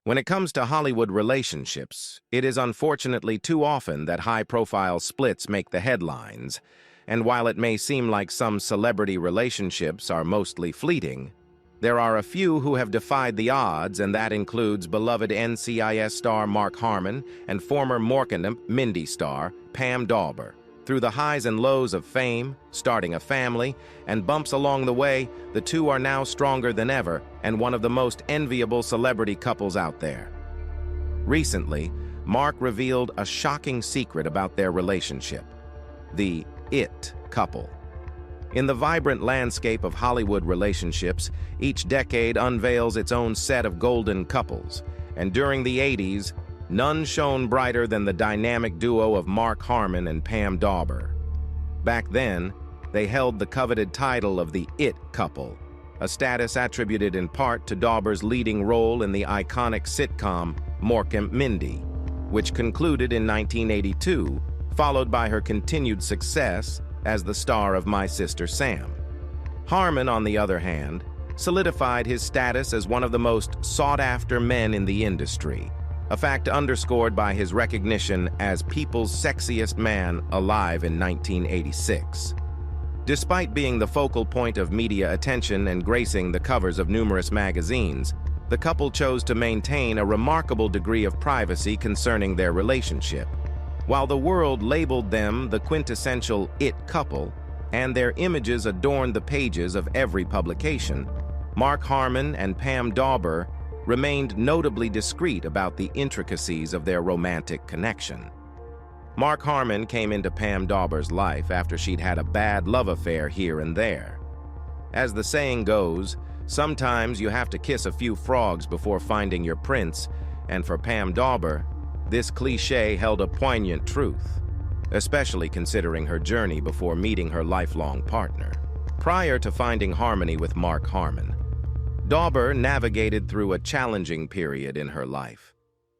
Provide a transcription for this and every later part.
When it comes to Hollywood relationships, it is unfortunately too often that high-profile splits make the headlines, and while it may seem like some celebrity relationships are mostly fleeting, there are a few who have defied the odds, and that includes beloved NCIS star Mark Harmon and former Mindy star Pam Dober. Through the highs and lows of fame, starting a family, and bumps along the way, the two are now stronger than ever and one of the most enviable celebrity couples out there. Recently, Mark revealed a shocking secret about their relationship: the "it" couple. In the vibrant landscape of Hollywood relationships, each decade unveils its own set of golden couples, and during the 80s, none shone brighter than the dynamic duo of Mark Harmon and Pam Dober. Back then, they held the coveted title of the "it" couple, a status attributed in part to Dober's leading role in the iconic sitcom Mindy, which concluded in 1982, followed by her continued success as the star of My Sister Sam. Harmon, on the other hand, solidified his status as one of the most sought-after men in the industry, a fact underscored by his recognition as People's Sexiest Man alive in 1986. Despite being the focal point of media attention and gracing the covers of numerous magazines, the couple chose to maintain a remarkable degree of privacy concerning their relationship. While the world labeled them the quintessential "it" couple, and their images adorned the pages of every publication, Mark Harmon and Pam Dober remained notably discreet about the intricacies of their romantic connection. Mark Harmon came into Pam Dober's life after she'd had a bad love affair here and there. As the saying goes, sometimes you have to kiss a few frogs before finding your prince, and for Pam Dober, this cliche held a poignant truth, especially considering her journey before meeting her lifelong partner. Prior to finding harmony with Mark Harmon, Dober navigated through a challenging period in her life.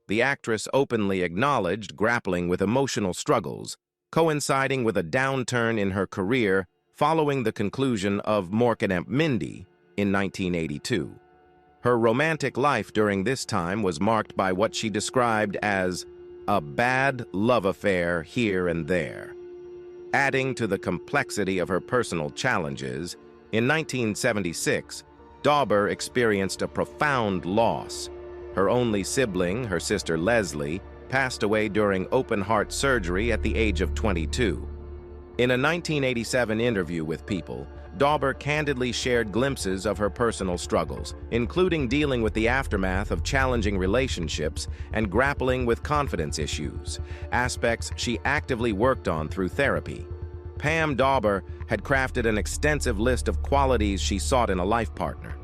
The actress openly acknowledged grappling with emotional struggles, coinciding with a downturn in her career following the conclusion of Mindy in 1982. Her romantic life during this time was marked by what she described as a bad love affair here and there. Adding to the complexity of her personal challenges, in 1976, Dober experienced a profound loss. Her only sibling, her sister Leslie, passed away during open-heart surgery at the age of 22. In a 1987 interview with People, Dober candidly shared glimpses of her personal struggles, including dealing with the aftermath of challenging relationships and grappling with confidence issues, aspects she actively worked on through therapy. Pam Dober had crafted an extensive list of qualities she sought in a life partner.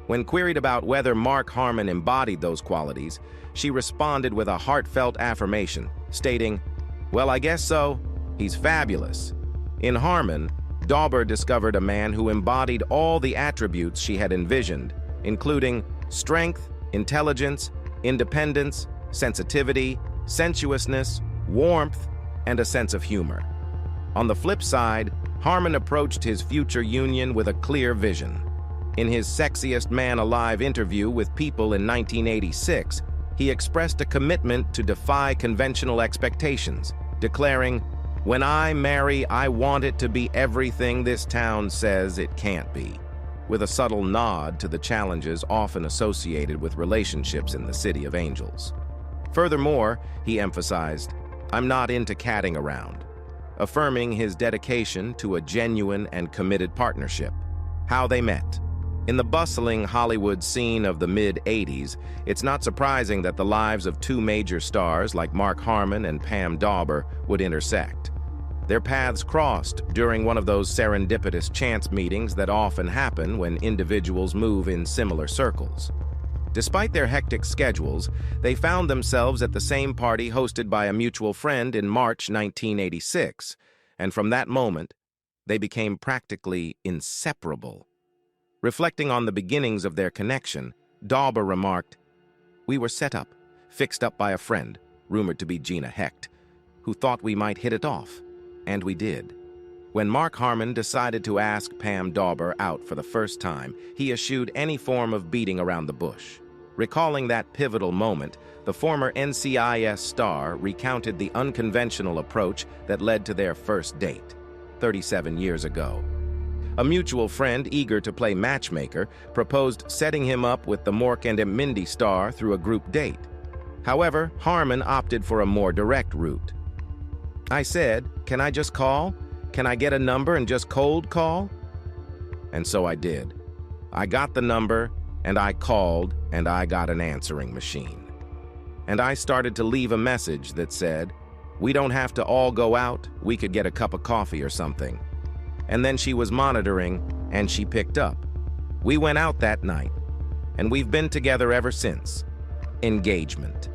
When queried about whether Mark Harmon embodied those qualities, she responded with a heartfelt affirmation, stating, "Well, I guess so. He's fabulous." In Harmon, Dober discovered a man who embodied all the attributes she had envisioned, including strength, intelligence, independence, sensitivity, sensuousness, warmth, and a sense of humor. On the flip side, Harmon approached his future union with a clear vision. In his Sexiest Man Alive interview with People in 1986, he expressed a commitment to defy conventional expectations, declaring, "When I marry, I want it to be everything this town says it can't be," with a subtle nod to the challenges often associated with relationships in the City of Angels. Furthermore, he emphasized, "I'm not into catting around," affirming his dedication to a genuine and committed partnership. How they met. In the bustling Hollywood scene of the mid-'80s, it's not surprising that the lives of two major stars like Mark Harmon and Pam Dober would intersect. Their paths crossed during one of those serendipitous chance meetings that often happen when individuals move in similar circles. Despite their hectic schedules, they found themselves at the same party hosted by a mutual friend in March 1986, and from that moment, they became practically inseparable. Reflecting on the beginnings of their connection, Dober remarked, "We were set up, fixed up by a friend, rumored to be Gina Hecht, who thought we might hit it off. And we did." When Mark Harmon decided to ask Pam Dober out for the first time, he eschewed any form of beating around the bush. Recalling that pivotal moment, the former NCIS star recounted the unconventional approach that led to their first date, 37 years ago. A mutual friend eager to play matchmaker proposed setting him up with the Mark and Mindy star through a group date. However, Harmon opted for a more direct route. "I said, can I just call? Can I get a number and just cold call?" And so I did. I got the number, and I called, and I got an answering machine. And I started to leave a message that said, "We don't have to all go out, we could get a cup of coffee or something." And then she was monitoring, and she picked up. We went out that night, and we've been together ever since. Engagement.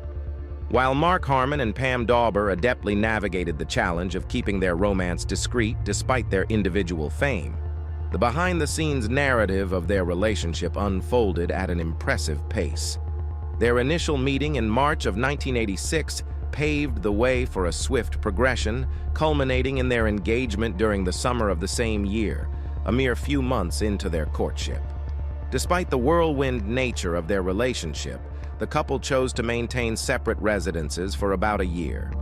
While Mark Harmon and Pam Dober adeptly navigated the challenge of keeping their romance discreet despite their individual fame, the behind-the-scenes narrative of their relationship unfolded at an impressive pace. Their initial meeting in March of 1986 paved the way for a swift progression, culminating in their engagement during the summer of the same year, a mere few months into their courtship. Despite the whirlwind nature of their relationship, the couple chose to maintain separate residences for about a year.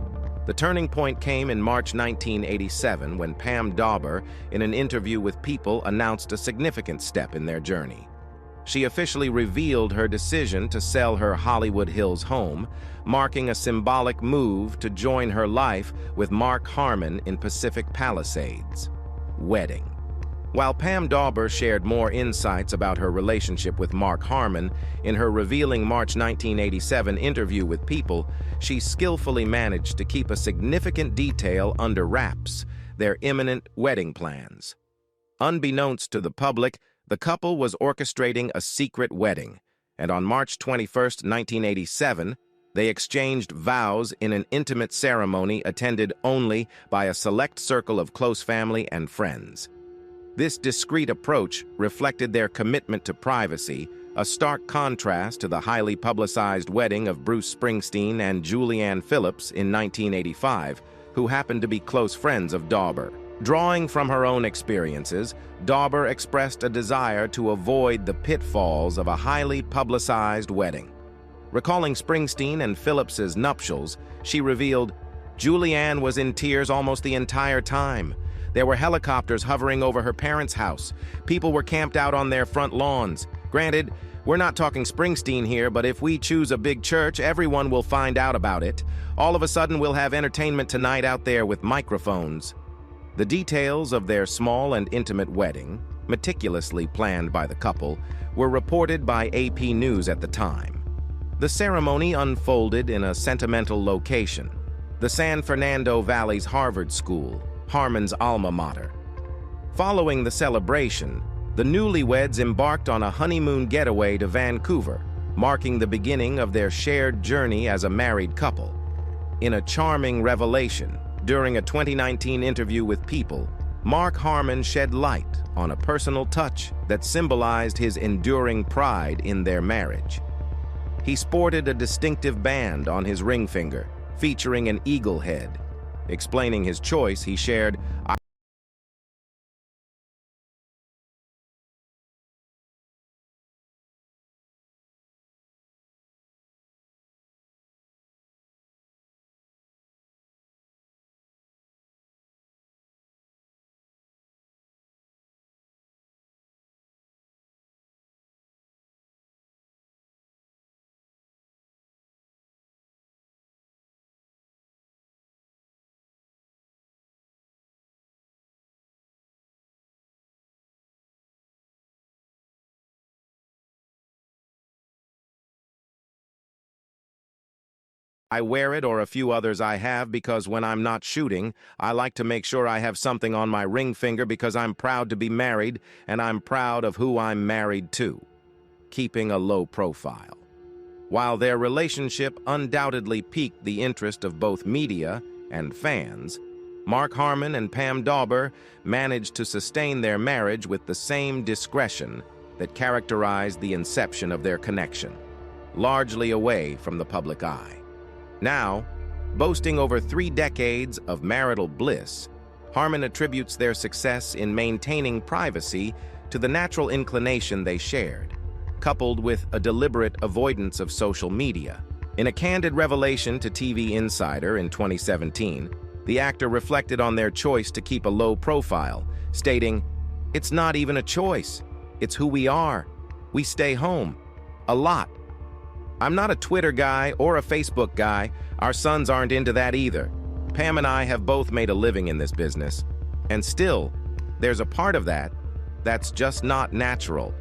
The turning point came in March 1987 when Pam Dober, in an interview with People, announced a significant step in their journey. She officially revealed her decision to sell her Hollywood Hills home, marking a symbolic move to join her life with Mark Harmon in Pacific Palisades. Wedding. While Pam Dober shared more insights about her relationship with Mark Harmon in her revealing March 1987 interview with People, she skillfully managed to keep a significant detail under wraps: their imminent wedding plans. Unbeknownst to the public, the couple was orchestrating a secret wedding, and on March 21, 1987, they exchanged vows in an intimate ceremony attended only by a select circle of close family and friends. This discreet approach reflected their commitment to privacy, a stark contrast to the highly publicized wedding of Bruce Springsteen and Julianne Phillips in 1985, who happened to be close friends of Dober. Drawing from her own experiences, Dober expressed a desire to avoid the pitfalls of a highly publicized wedding. Recalling Springsteen and Phillips's nuptials, she revealed, "Julianne was in tears almost the entire time. There were helicopters hovering over her parents' house. People were camped out on their front lawns. Granted, we're not talking Springsteen here, but if we choose a big church, everyone will find out about it. All of a sudden, we'll have entertainment tonight out there with microphones." The details of their small and intimate wedding, meticulously planned by the couple, were reported by AP News at the time. The ceremony unfolded in a sentimental location, the San Fernando Valley's Harvard School, Harmon's alma mater. Following the celebration, the newlyweds embarked on a honeymoon getaway to Vancouver, marking the beginning of their shared journey as a married couple. In a charming revelation, during a 2019 interview with People, Mark Harmon shed light on a personal touch that symbolized his enduring pride in their marriage. He sported a distinctive band on his ring finger, featuring an eagle head. Explaining his choice, he shared, "I wear it, or a few others I have, because when I'm not shooting, I like to make sure I have something on my ring finger because I'm proud to be married, and I'm proud of who I'm married to." Keeping a low profile. While their relationship undoubtedly piqued the interest of both media and fans, Mark Harmon and Pam Dober managed to sustain their marriage with the same discretion that characterized the inception of their connection, largely away from the public eye. Now, boasting over 3 decades of marital bliss, Harmon attributes their success in maintaining privacy to the natural inclination they shared: coupled with a deliberate avoidance of social media. In a candid revelation to TV Insider in 2017, the actor reflected on their choice to keep a low profile, stating, "It's not even a choice. It's who we are. We stay home. A lot. I'm not a Twitter guy or a Facebook guy. Our sons aren't into that either. Pam and I have both made a living in this business. And still, there's a part of that that's just not natural."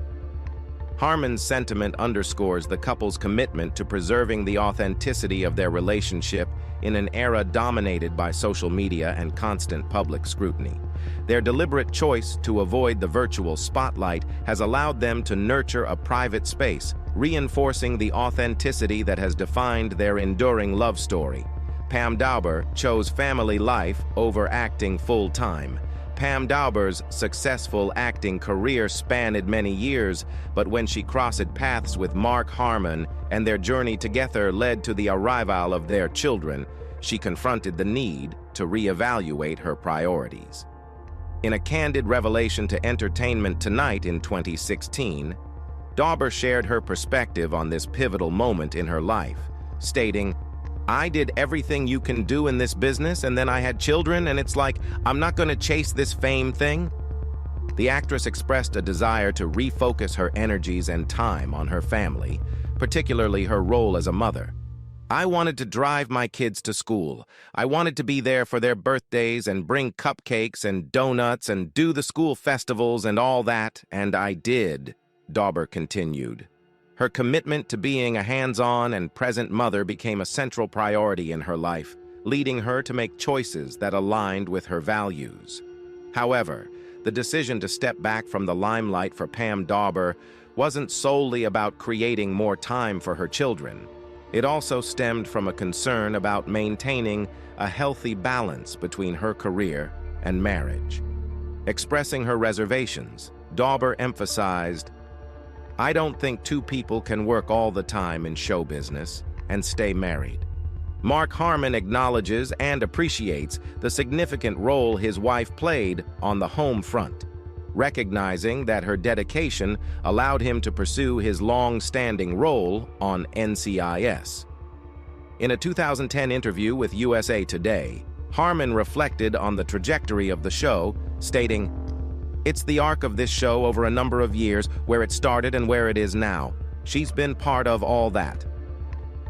Harmon's sentiment underscores the couple's commitment to preserving the authenticity of their relationship in an era dominated by social media and constant public scrutiny. Their deliberate choice to avoid the virtual spotlight has allowed them to nurture a private space, reinforcing the authenticity that has defined their enduring love story. Pam Dober chose family life over acting full-time. Pam Dober's successful acting career spanned many years, but when she crossed paths with Mark Harmon and their journey together led to the arrival of their children, she confronted the need to reevaluate her priorities. In a candid revelation to Entertainment Tonight in 2016, Dober shared her perspective on this pivotal moment in her life, stating, "I did everything you can do in this business, and then I had children, and it's like, I'm not going to chase this fame thing." The actress expressed a desire to refocus her energies and time on her family, particularly her role as a mother. "I wanted to drive my kids to school. I wanted to be there for their birthdays and bring cupcakes and donuts and do the school festivals and all that, and I did," Dober continued. Her commitment to being a hands-on and present mother became a central priority in her life, leading her to make choices that aligned with her values. However, the decision to step back from the limelight for Pam Dober wasn't solely about creating more time for her children. It also stemmed from a concern about maintaining a healthy balance between her career and marriage. Expressing her reservations, Dober emphasized, "I don't think two people can work all the time in show business and stay married." Mark Harmon acknowledges and appreciates the significant role his wife played on the home front, recognizing that her dedication allowed him to pursue his long-standing role on NCIS. In a 2010 interview with USA Today, Harmon reflected on the trajectory of the show, stating, "It's the arc of this show over a number of years, where it started and where it is now. She's been part of all that."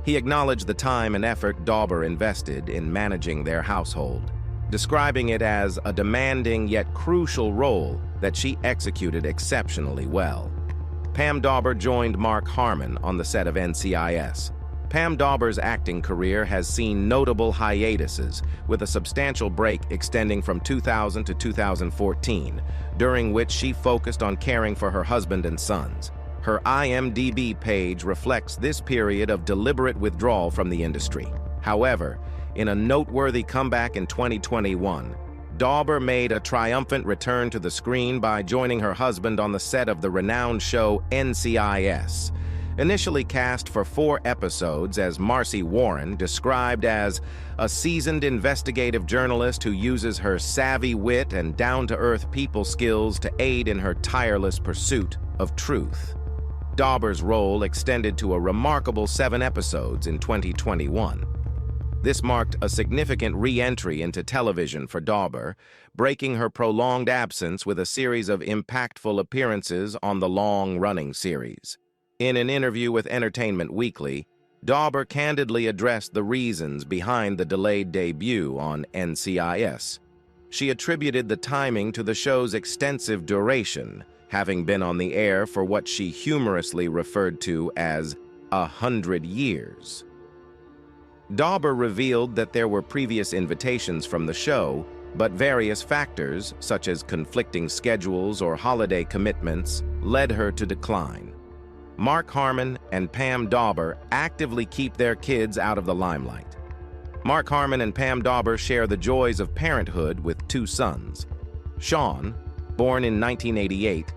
He acknowledged the time and effort Dober invested in managing their household, describing it as a demanding yet crucial role that she executed exceptionally well. Pam Dober joined Mark Harmon on the set of NCIS. Pam Dober's acting career has seen notable hiatuses, with a substantial break extending from 2000 to 2014, during which she focused on caring for her husband and sons. Her IMDb page reflects this period of deliberate withdrawal from the industry. However, in a noteworthy comeback in 2021, Dober made a triumphant return to the screen by joining her husband on the set of the renowned show NCIS. Initially cast for 4 episodes as Marcy Warren, described as a seasoned investigative journalist who uses her savvy wit and down-to-earth people skills to aid in her tireless pursuit of truth. Dober's role extended to a remarkable 7 episodes in 2021. This marked a significant re-entry into television for Dober, breaking her prolonged absence with a series of impactful appearances on the long-running series. In an interview with Entertainment Weekly, Dober candidly addressed the reasons behind the delayed debut on NCIS. She attributed the timing to the show's extensive duration, having been on the air for what she humorously referred to as 100 years. Dober revealed that there were previous invitations from the show, but various factors, such as conflicting schedules or holiday commitments, led her to decline. Mark Harmon and Pam Dober actively keep their kids out of the limelight. Mark Harmon and Pam Dober share the joys of parenthood with 2 sons, Sean, born in 1988,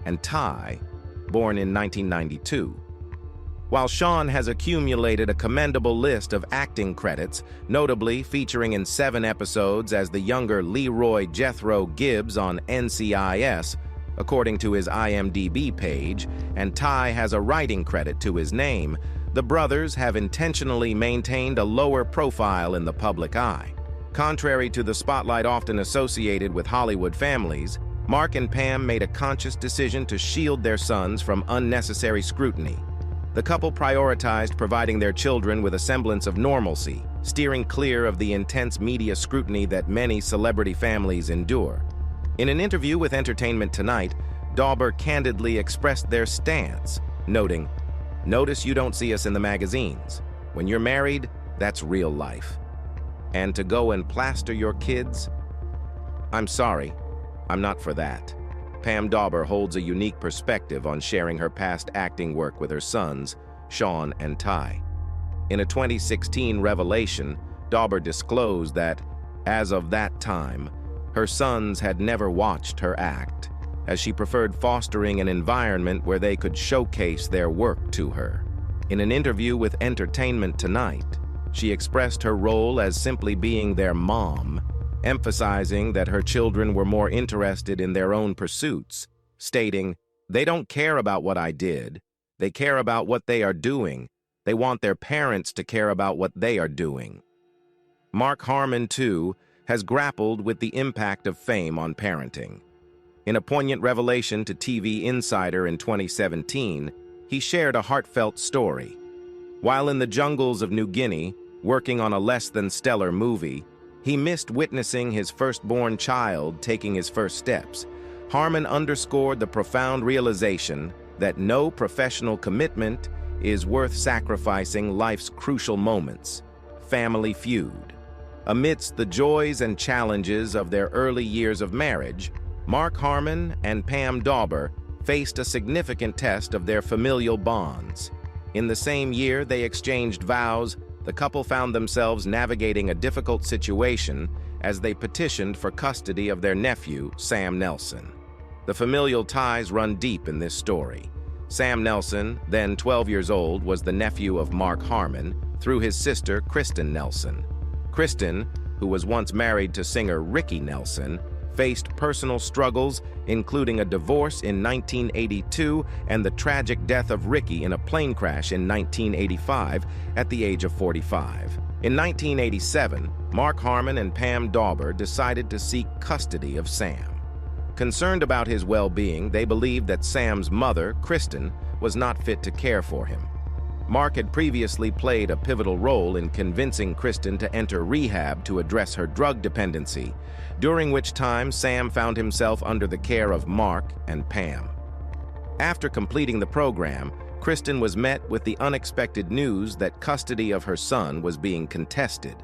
and Ty, born in 1992. While Sean has accumulated a commendable list of acting credits, notably featuring in 7 episodes as the younger Leroy Jethro Gibbs on NCIS, According to his IMDb page, and Ty has a writing credit to his name, the brothers have intentionally maintained a lower profile in the public eye. Contrary to the spotlight often associated with Hollywood families, Mark and Pam made a conscious decision to shield their sons from unnecessary scrutiny. The couple prioritized providing their children with a semblance of normalcy, steering clear of the intense media scrutiny that many celebrity families endure. In an interview with Entertainment Tonight, Dober candidly expressed their stance, noting, "Notice you don't see us in the magazines. When you're married, that's real life. And to go and plaster your kids? I'm sorry, I'm not for that." Pam Dober holds a unique perspective on sharing her past acting work with her sons, Sean and Ty. In a 2016 revelation, Dober disclosed that, as of that time, her sons had never watched her act, as she preferred fostering an environment where they could showcase their work to her. In an interview with Entertainment Tonight, she expressed her role as simply being their mom, emphasizing that her children were more interested in their own pursuits, stating, "They don't care about what I did. They care about what they are doing. They want their parents to care about what they are doing." Mark Harmon, too, has grappled with the impact of fame on parenting. In a poignant revelation to TV Insider in 2017, he shared a heartfelt story. While in the jungles of New Guinea, working on a less-than-stellar movie, he missed witnessing his firstborn child taking his first steps. Harmon underscored the profound realization that no professional commitment is worth sacrificing life's crucial moments. Family Feud. Amidst the joys and challenges of their early years of marriage, Mark Harmon and Pam Dober faced a significant test of their familial bonds. In the same year they exchanged vows, the couple found themselves navigating a difficult situation as they petitioned for custody of their nephew, Sam Nelson. The familial ties run deep in this story. Sam Nelson, then 12 years old, was the nephew of Mark Harmon through his sister, Kristen Nelson. Kristen, who was once married to singer Ricky Nelson, faced personal struggles, including a divorce in 1982 and the tragic death of Ricky in a plane crash in 1985 at the age of 45. In 1987, Mark Harmon and Pam Dober decided to seek custody of Sam. Concerned about his well-being, they believed that Sam's mother, Kristen, was not fit to care for him. Mark had previously played a pivotal role in convincing Kristen to enter rehab to address her drug dependency, during which time Sam found himself under the care of Mark and Pam. After completing the program, Kristen was met with the unexpected news that custody of her son was being contested.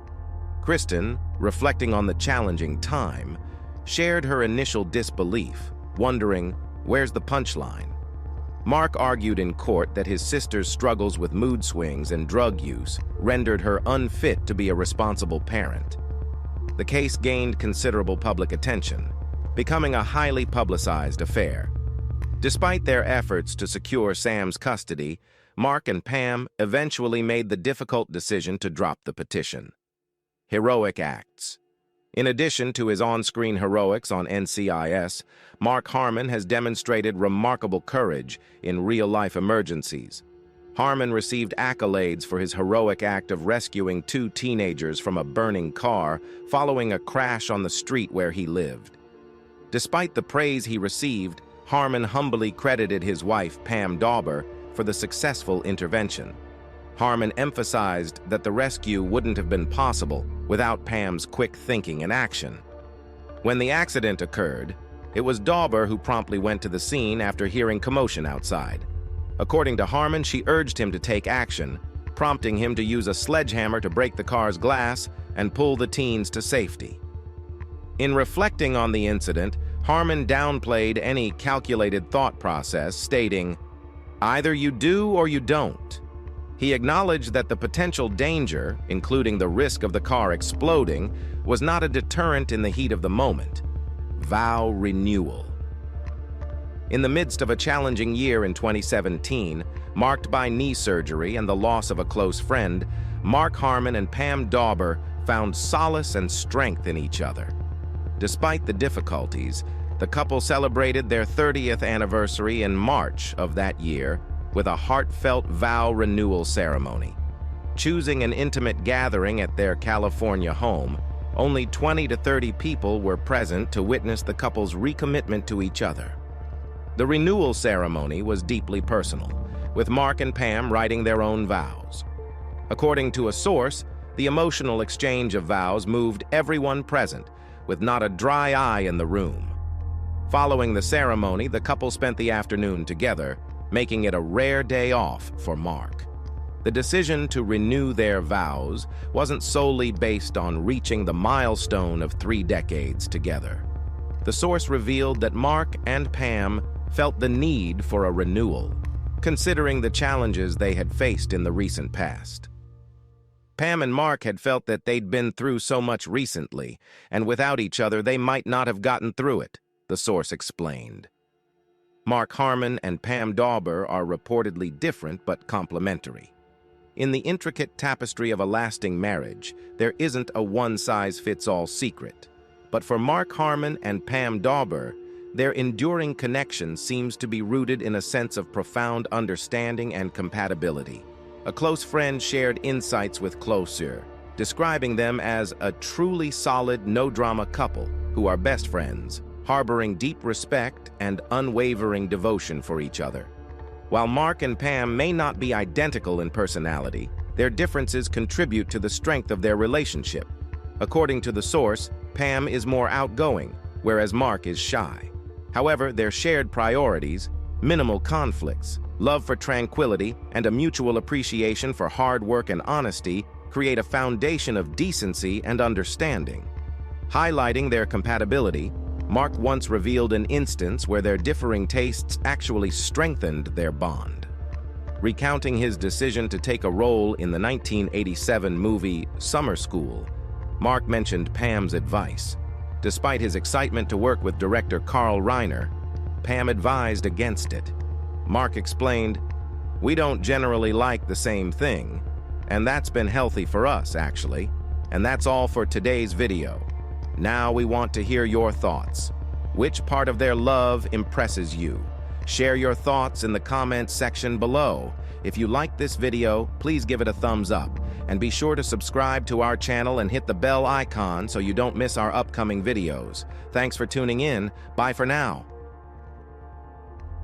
Kristen, reflecting on the challenging time, shared her initial disbelief, wondering, where's the punchline? Mark argued in court that his sister's struggles with mood swings and drug use rendered her unfit to be a responsible parent. The case gained considerable public attention, becoming a highly publicized affair. Despite their efforts to secure Sam's custody, Mark and Pam eventually made the difficult decision to drop the petition. Heroic acts. In addition to his on-screen heroics on NCIS, Mark Harmon has demonstrated remarkable courage in real-life emergencies. Harmon received accolades for his heroic act of rescuing 2 teenagers from a burning car following a crash on the street where he lived. Despite the praise he received, Harmon humbly credited his wife, Pam Dober, for the successful intervention. Harmon emphasized that the rescue wouldn't have been possible without Pam's quick thinking and action. When the accident occurred, it was Dober who promptly went to the scene after hearing commotion outside. According to Harmon, she urged him to take action, prompting him to use a sledgehammer to break the car's glass and pull the teens to safety. In reflecting on the incident, Harmon downplayed any calculated thought process, stating, "Either you do or you don't." He acknowledged that the potential danger, including the risk of the car exploding, was not a deterrent in the heat of the moment. Vow renewal. In the midst of a challenging year in 2017, marked by knee surgery and the loss of a close friend, Mark Harmon and Pam Dober found solace and strength in each other. Despite the difficulties, The couple celebrated their 30th anniversary in March of that year with a heartfelt vow renewal ceremony. Choosing an intimate gathering at their California home, only 20 to 30 people were present to witness the couple's recommitment to each other. The renewal ceremony was deeply personal, with Mark and Pam writing their own vows. According to a source, the emotional exchange of vows moved everyone present, with not a dry eye in the room. Following the ceremony, the couple spent the afternoon together, making it a rare day off for Mark. The decision to renew their vows wasn't solely based on reaching the milestone of 3 decades together. The source revealed that Mark and Pam felt the need for a renewal, considering the challenges they had faced in the recent past. Pam and Mark had felt that they'd been through so much recently, and without each other they might not have gotten through it, the source explained. Mark Harmon and Pam Dober are reportedly different but complementary. In the intricate tapestry of a lasting marriage, there isn't a one-size-fits-all secret. But for Mark Harmon and Pam Dober, their enduring connection seems to be rooted in a sense of profound understanding and compatibility. A close friend shared insights with Closer, describing them as a truly solid, no-drama couple who are best friends, harboring deep respect and unwavering devotion for each other. While Mark and Pam may not be identical in personality, their differences contribute to the strength of their relationship. According to the source, Pam is more outgoing, whereas Mark is shy. However, their shared priorities, minimal conflicts, love for tranquility, and a mutual appreciation for hard work and honesty create a foundation of decency and understanding. Highlighting their compatibility, Mark once revealed an instance where their differing tastes actually strengthened their bond. Recounting his decision to take a role in the 1987 movie Summer School, Mark mentioned Pam's advice. Despite his excitement to work with director Carl Reiner, Pam advised against it. Mark explained, "We don't generally like the same thing, and that's been healthy for us, actually. And that's all for today's video. Now we want to hear your thoughts. Which part of their love impresses you? Share your thoughts in the comments section below. If you liked this video, please give it a thumbs up, and be sure to subscribe to our channel and hit the bell icon so you don't miss our upcoming videos. Thanks for tuning in. Bye for now."